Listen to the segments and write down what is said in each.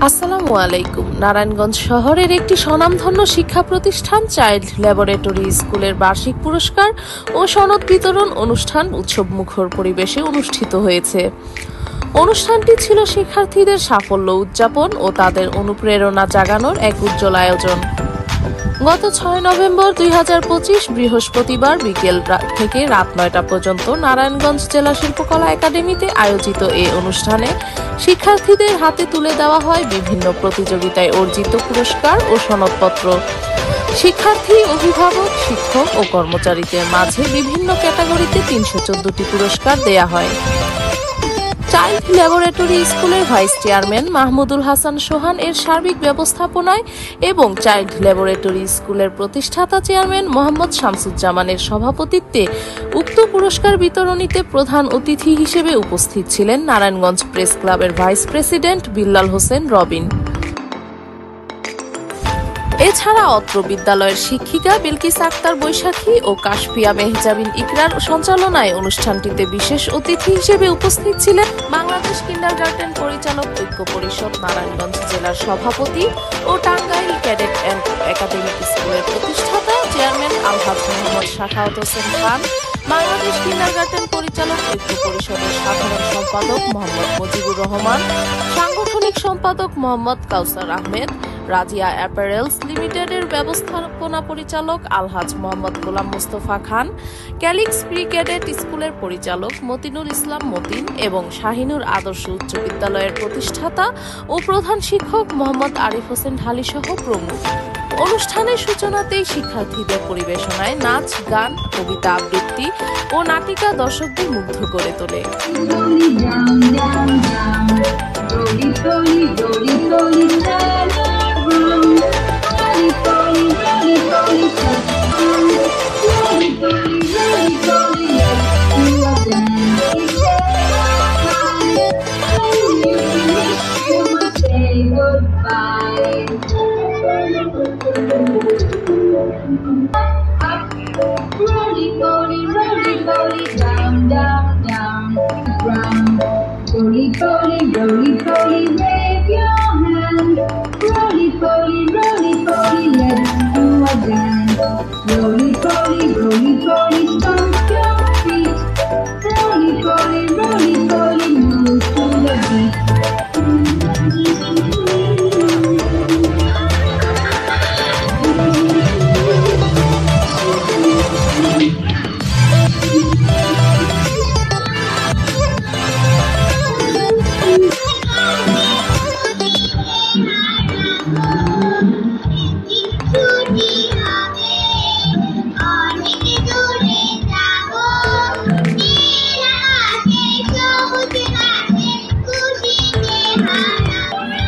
আসসালামু আলাইকুম। নারায়ণগঞ্জ শহরের একটি স্বনামধন্য শিক্ষা প্রতিষ্ঠান চাইল্ড ল্যাবরেটরি স্কুলের বার্ষিক পুরস্কার ও সনদ বিতরণ অনুষ্ঠান উৎসবমুখর পরিবেশে অনুষ্ঠিত হয়েছে। অনুষ্ঠানটি ছিল শিক্ষার্থীদের সাফল্য উদযাপন ও তাদের অনুপ্রেরণা জাগানোর এক উজ্জ্বল আয়োজন। গত 6 নভেম্বর 2025 বৃহস্পতিবার বিকেল থেকে রাত 9টা পর্যন্ত নারায়ণগঞ্জ জেলা শিল্পকলা একাডেমিতে আয়োজিত এই অনুষ্ঠানে শিক্ষার্থীদের হাতে তুলে দেওয়া হয় বিভিন্ন প্রতিযোগিতায় অর্জিত পুরস্কার ও সনদপত্র। শিক্ষার্থী, অভিভাবক, শিক্ষক ও কর্মচারীদের মাঝে বিভিন্ন ক্যাটাগরিতে 314টি পুরস্কার দেয়া হয়। চাইল্ড ল্যাবরেটরি স্কুলের ভাইস চেয়ারম্যান মাহমুদুল হাসান সোহান এর সার্বিক ব্যবস্থাপনায় এবং চাইল্ড ল্যাবরেটরি স্কুলের প্রতিষ্ঠাতা চেয়ারম্যান মোহাম্মদ শামসুজ্জামানের সভাপতিত্বে উক্ত পুরস্কার বিতরণীতে প্রধান অতিথি হিসেবে উপস্থিত ছিলেন নারায়ণগঞ্জ প্রেস ক্লাবের ভাইস প্রেসিডেন্ট বিল্লাল হোসেন রবিন। এছাড়া অত্র বিদ্যালয়ের শিক্ষিকা বিলকিস আক্তার বৈশাখী ও কাশফিয়া মেহজাবিন ইকরার সঞ্চালনায় অনুষ্ঠানটিতে বিশেষ অতিথি হিসেবে উপস্থিত ছিলেন বাংলাদেশ কিন্ডারগার্টেন পরিচালক ঐক্য পরিষদ নারায়ণগঞ্জ জেলার সভাপতি ও টাঙ্গাইল ক্যাডেট অ্যান্ড একাডেমিক স্কুলের প্রতিষ্ঠাতা চেয়ারম্যান আলহাজ মোহাম্মদ শাখাওয়াত হোসেন খান, বাংলাদেশ কিন্ডারগার্টেন পরিচালক ঐক্য পরিষদের সাধারণ সম্পাদক মোহাম্মদ মুজিবুর রহমান, সাংগঠনিক সম্পাদক মোহাম্মদ কাউসার আহমেদ, রাজিয়া অ্যাপারেলস লিমিটেডের ব্যবস্থাপনা পরিচালক আলহাজ মোহাম্মদ গোলাম মুস্তফা খান, ক্যালিক্স প্রি ক্যাডেট স্কুলের পরিচালক মতিনুর ইসলাম মতিন এবং শাহিনুর আদর্শ উচ্চ বিদ্যালয়ের প্রতিষ্ঠাতা ও প্রধান শিক্ষক মোহাম্মদ আরিফ হোসেন ঢালি সহ প্রমুখ। অনুষ্ঠানের সূচনাতেই শিক্ষার্থীদের পরিবেশনায় নাচ, গান, কবিতা আবৃত্তি ও নাটিকা দর্শকদের মুগ্ধ করে তোলে। Wave your hand. Roly poly, let's do a dance. Roly poly, stomp your feet. Roly poly, move to the beat.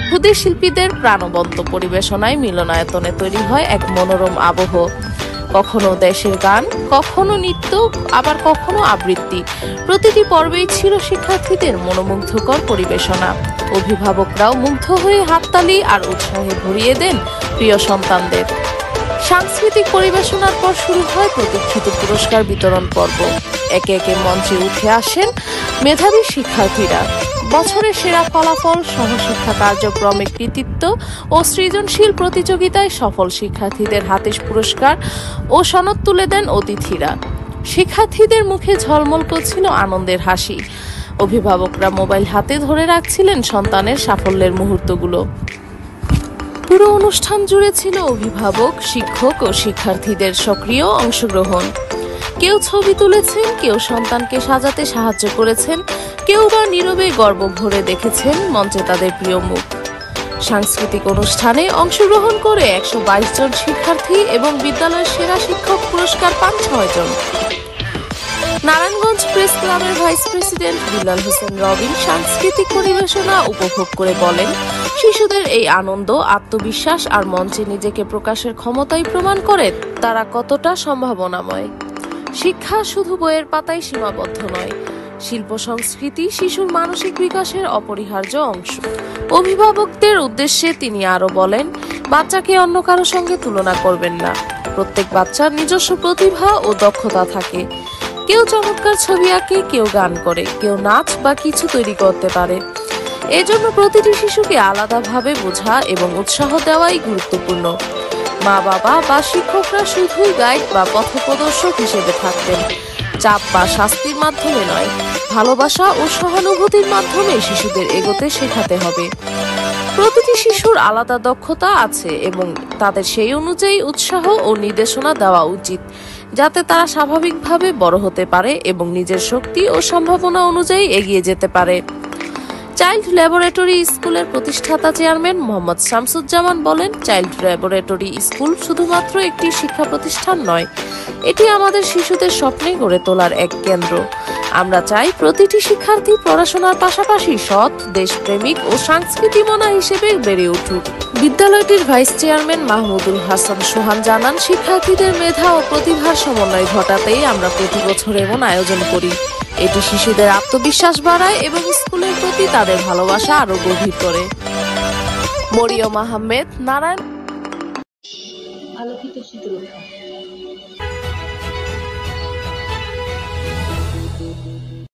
ক্ষুদে শিল্পীদের প্রাণবন্ত পরিবেশনায় মিলনায়তনে তৈরি হয় এক মনোরম আবহ। কখনো দেশের গান, কখনো নৃত্য, আবার কখনো আবৃত্তি। প্রতিটি পর্বেই ছিল শিক্ষার্থীদের মনোমুগ্ধকর পরিবেশনা। অভিভাবকরাও মুগ্ধ হয়ে হাততালি আর উৎসাহে ভরিয়ে দেন প্রিয় সন্তানদের। সাংস্কৃতিক পরিবেশনার পর শুরু হয় প্রতীক্ষিত পুরস্কার বিতরণ পর্ব। একে একে মঞ্চে উঠে আসেন মেধাবী শিক্ষার্থীরা। বছরের সেরা ফলাফল, সহশিক্ষা কার্যক্রমে কৃতিত্ব ও সৃজনশীল প্রতিযোগিতায় সফল শিক্ষার্থীদের হাতে পুরস্কার ও সনদ তুলে দেন অতিথিরা। শিক্ষার্থীদের মুখে ঝলমল করছিল আনন্দের হাসি। অভিভাবকরা মোবাইল হাতে ধরে রাখছিলেন সন্তানের সাফল্যের মুহূর্তগুলো। পুরো অনুষ্ঠান জুড়ে ছিল অভিভাবক, শিক্ষক ও শিক্ষার্থীদের সক্রিয় অংশগ্রহণ। কেউ ছবি তুলেছেন, কেউ সন্তানকে সাজাতে সাহায্য করেছেন, কেউ বা নীরবে গর্ব ভরে দেখেছেন মঞ্চে তাদের প্রিয় মুখ। সাংস্কৃতিক অনুষ্ঠানে অংশগ্রহণ করে 122 জন শিক্ষার্থী এবং বিদ্যালয়ের সেরা শিক্ষক পুরস্কার পান 6 জন। নারায়ণগঞ্জ প্রেস ক্লাবের ভাইস প্রেসিডেন্ট বিল্লাল হোসেন রবিন সাংস্কৃতিক পরিবেশনা উপভোগ করে বলেন, শিশুদের এই আনন্দ, আত্মবিশ্বাস আর মঞ্চে নিজেকে প্রকাশের ক্ষমতাই প্রমাণ করে তারা কতটা সম্ভাবনাময়। শিক্ষা শুধু বইয়ের পাতায় সীমাবদ্ধ নয়, শিল্প সংস্কৃতি শিশুর মানসিক বিকাশের অপরিহার্য অংশ। অভিভাবকদের উদ্দেশ্যে তিনি আরো বলেন, বাচ্চাকে অন্য কারো সঙ্গে তুলনা করবেন না। প্রত্যেক বাচ্চার নিজস্ব প্রতিভা ও দক্ষতা থাকে। কেউ চমৎকার ছবি আঁকে, কেউ গান করে, কেউ নাচ বা কিছু তৈরি করতে পারে। এজন্য প্রতিটি শিশুকে আলাদাভাবে বোঝা এবং উৎসাহ দেওয়াই গুরুত্বপূর্ণ। মা বাবা বা শিক্ষকরা শুধুই গাইড বা পথপ্রদর্শক হিসেবে থাকতেন, চাপ বা শাস্তির মাধ্যমে নয়। ভালোবাসা ও সহানুভূতির মাধ্যমে শিশুদের এগোতে শেখাতে হবে। প্রতিটি শিশুর আলাদা দক্ষতা আছে এবং তাদের সেই অনুযায়ী উৎসাহ ও নির্দেশনা দেওয়া উচিত, যাতে তারা স্বাভাবিকভাবে বড় হতে পারে এবং নিজের শক্তি ও সম্ভাবনা অনুযায়ী এগিয়ে যেতে পারে। চাইল্ড ল্যাবরেটরি স্কুলের প্রতিষ্ঠাতা চেয়ারম্যান মোহাম্মদ শামসুজ্জামান বলেন, চাইল্ড ল্যাবরেটরি স্কুল শুধুমাত্র একটি শিক্ষা প্রতিষ্ঠান নয়, এটি আমাদের শিশুদের স্বপ্নে গড়ে তোলার এক কেন্দ্র। আমরা চাই প্রতিটি শিক্ষার্থী পড়াশোনার পাশাপাশি সৎ, দেশপ্রেমিক ও সাংস্কৃতিমনা হিসেবে বেড়ে উঠুক। বিদ্যালয়টির ভাইস চেয়ারম্যান মাহমুদুল হাসান সোহান জানান, শিক্ষার্থীদের মেধা ও প্রতিভার সমন্বয় ঘটাতেই আমরা প্রতি বছর এমন আয়োজন করি। এটি শিশুদের আত্মবিশ্বাস বাড়ায় এবং স্কুলের প্রতি তাদের ভালোবাসা আরো গভীর করে। মরিয়ম আহমেদ, নারায়ণ। আলোকিত শীতলক্ষা।